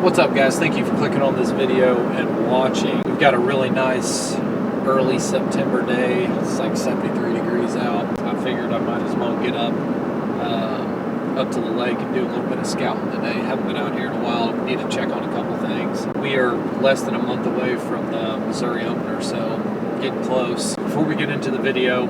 What's up, guys? Thank you for clicking on this video and watching. We've got a really nice early September day. It's like 73 degrees out. I figured I might as well get up to the lake and do a little bit of scouting today. Haven't been out here in a while. Need to check on a couple things. We are less than a month away from the Missouri opener, so getting close. Before we get into the video,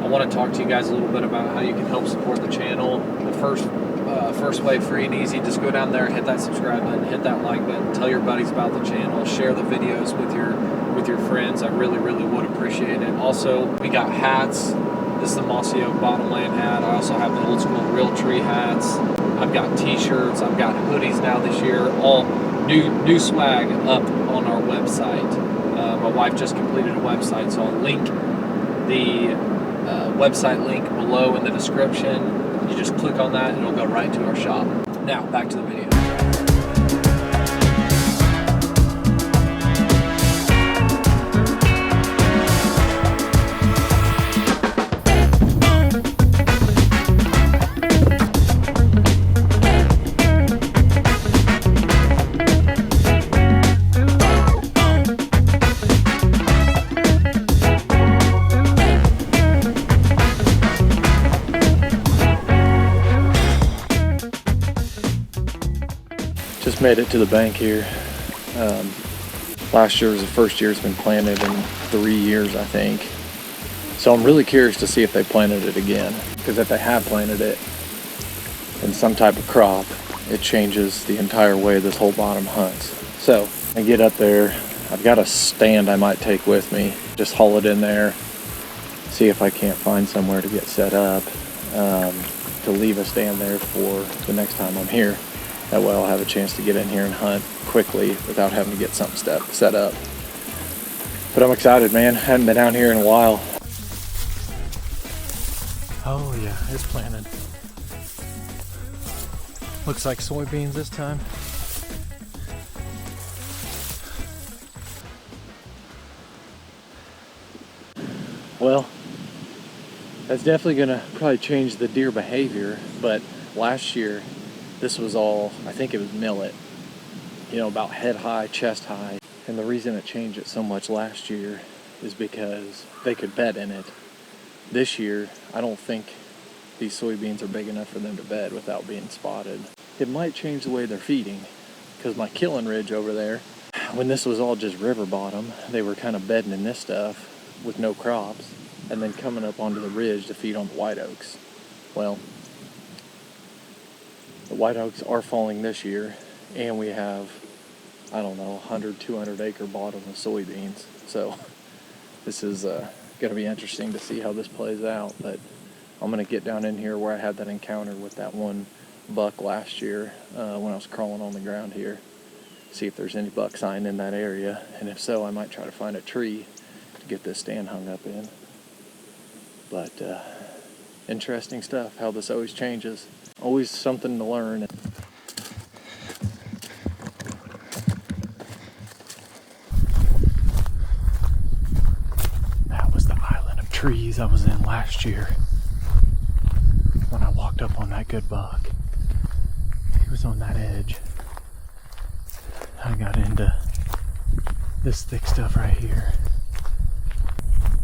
I want to talk to you guys a little bit about how you can help support the channel. The first way, free and easy, just go down there, hit that subscribe button, hit that like button, tell your buddies about the channel, share the videos with your friends. I really would appreciate it. Also, we got hats. This is the Mossy Oak Bottomland hat. I also have the old school Real Tree hats. I've got t-shirts, I've got hoodies now this year, all new swag up on our website. My wife just completed a website, so I'll link the website link below in the description. You just click on that and it'll go right to our shop. Now, back to the video. Just made it to the bank here. Last year was the first year it's been planted in 3 years, I think. So I'm really curious to see if they planted it again. Because if they have planted it in some type of crop, it changes the entire way this whole bottom hunts. So I get up there. I've got a stand I might take with me. Just haul it in there. See if I can't find somewhere to get set up. To leave a stand there for the next time I'm here. That way I'll have a chance to get in here and hunt quickly without having to get something set up. But I'm excited, man. Hadn't been out here in a while. Oh yeah, it's planted. Looks like soybeans this time. Well, that's definitely gonna probably change the deer behavior, but last year, this was all, I think it was millet, you know, about head high, chest high. And the reason it changed it so much last year is because they could bed in it. This year, I don't think these soybeans are big enough for them to bed without being spotted. It might change the way they're feeding, because my killing ridge over there, when this was all just river bottom, they were kind of bedding in this stuff with no crops, and then coming up onto the ridge to feed on the white oaks. Well, the white oaks are falling this year, and we have, I don't know, 100, 200 acre bottom of soybeans. So this is going to be interesting to see how this plays out. But I'm going to get down in here where I had that encounter with that one buck last year when I was crawling on the ground here. See if there's any buck sign in that area. And if so, I might try to find a tree to get this stand hung up in. But interesting stuff, how this always changes. Always something to learn. That was the island of trees I was in last year when I walked up on that good buck. He was on that edge. I got into this thick stuff right here.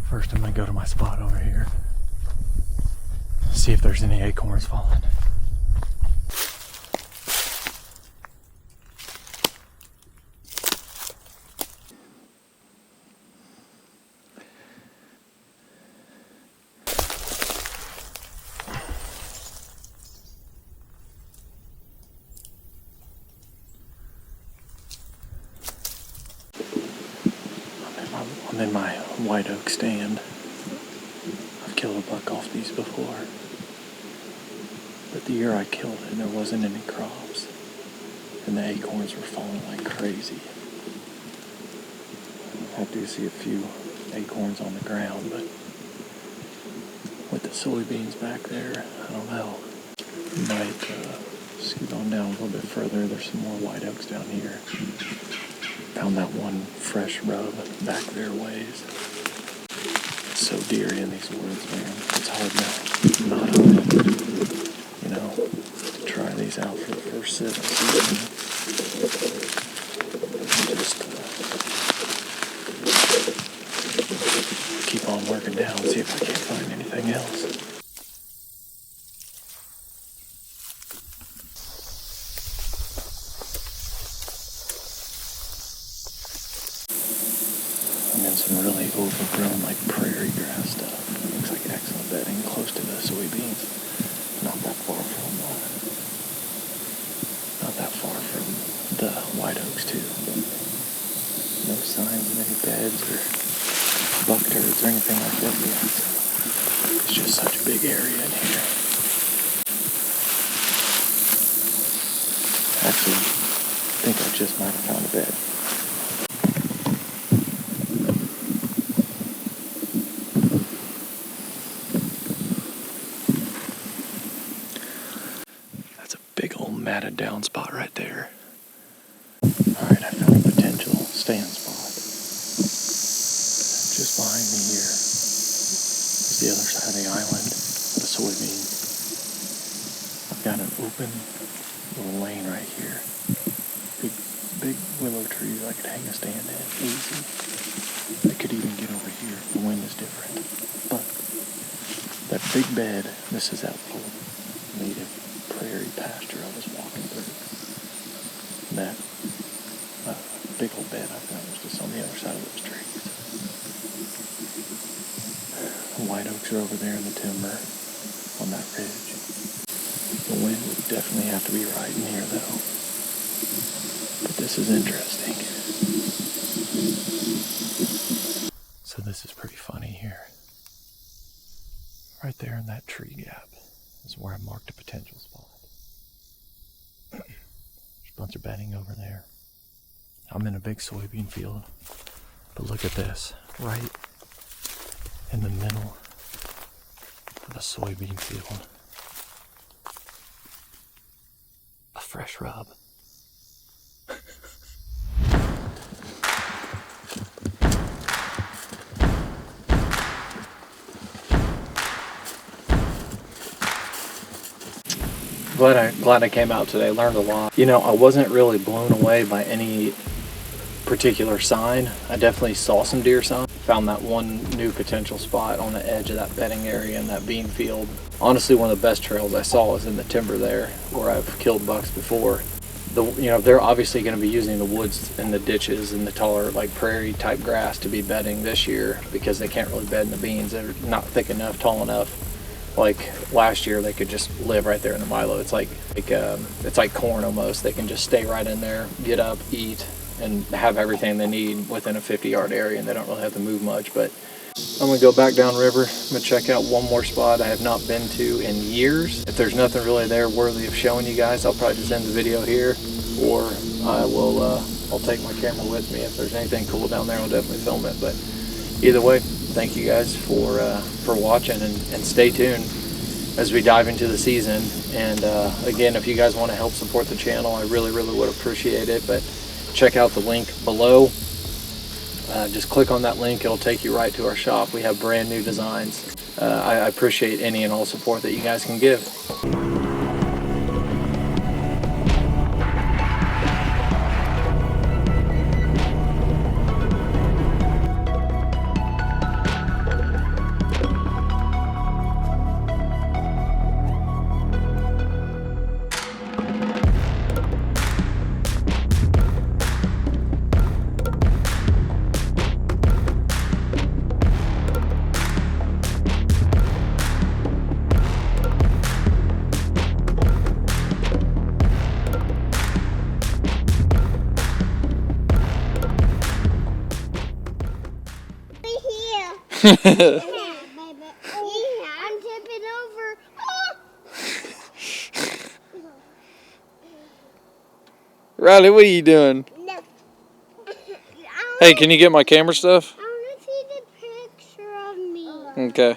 First I'm gonna go to my spot over here. See if there's any acorns falling. I'm in my white oak stand. I've killed a buck off these before. But the year I killed it, there wasn't any crops. And the acorns were falling like crazy. I do see a few acorns on the ground, but with the soybeans back there, I don't know. Might scoot on down a little bit further. There's some more white oaks down here. Found that one fresh rub back there ways. It's so deery in these woods, man. It's hard not to, you know, to try these out for the first sit of the season. Just keep on working down, see if I can't find anything else. I'm in some really overgrown, like prairie grass stuff. Looks like excellent bedding, close to the soybeans. Not that far from the white oaks too. No signs of any beds or buck turds or anything like that yet. It's just such a big area in here. Actually, I think I just might have found a bed. That's a big old matted down spot right there. Alright, I found a potential stand spot. Just behind me here is the other side of the island, the soybean. I've got an open little lane right here. Big willow trees I could hang a stand in, easy. I could even get over here if the wind is different. But that big bed, this is that little native prairie pasture I was walking through. That big old bed I found was just on the other side of those trees. The white oaks are over there in the timber on that ridge. The wind would definitely have to be right in here though. But this is interesting. So this is pretty funny here. Right there in that tree gap is where I marked a potential spot. There's a bunch of bedding over there. I'm in a big soybean field, but look at this, right in the middle of a soybean field. A fresh rub. Glad I came out today, learned a lot. You know, I wasn't really blown away by any particular sign. I definitely saw some deer sign. Found that one new potential spot on the edge of that bedding area in that bean field. Honestly, one of the best trails I saw was in the timber there, where I've killed bucks before. They're obviously going to be using the woods and the ditches and the taller, like prairie type grass to be bedding this year because they can't really bed in the beans. They're not thick enough, tall enough. Like last year, they could just live right there in the milo. It's like corn almost. They can just stay right in there, get up, eat, and have everything they need within a 50-yard area, and they don't really have to move much. But I'm gonna go back downriver. I'm gonna check out one more spot I have not been to in years. If there's nothing really there worthy of showing you guys, I'll probably just end the video here, or I'll take my camera with me. If there's anything cool down there, I'll definitely film it. But either way, thank you guys for watching, and stay tuned as we dive into the season. And again, if you guys want to help support the channel, I really would appreciate it. But check out the link below. Just click on that link, it'll take you right to our shop. We have brand new designs. I appreciate any and all support that you guys can give. I'm tipping over. Riley, what are you doing? No. Hey, can you get my camera stuff? I want to see the picture of me. Okay.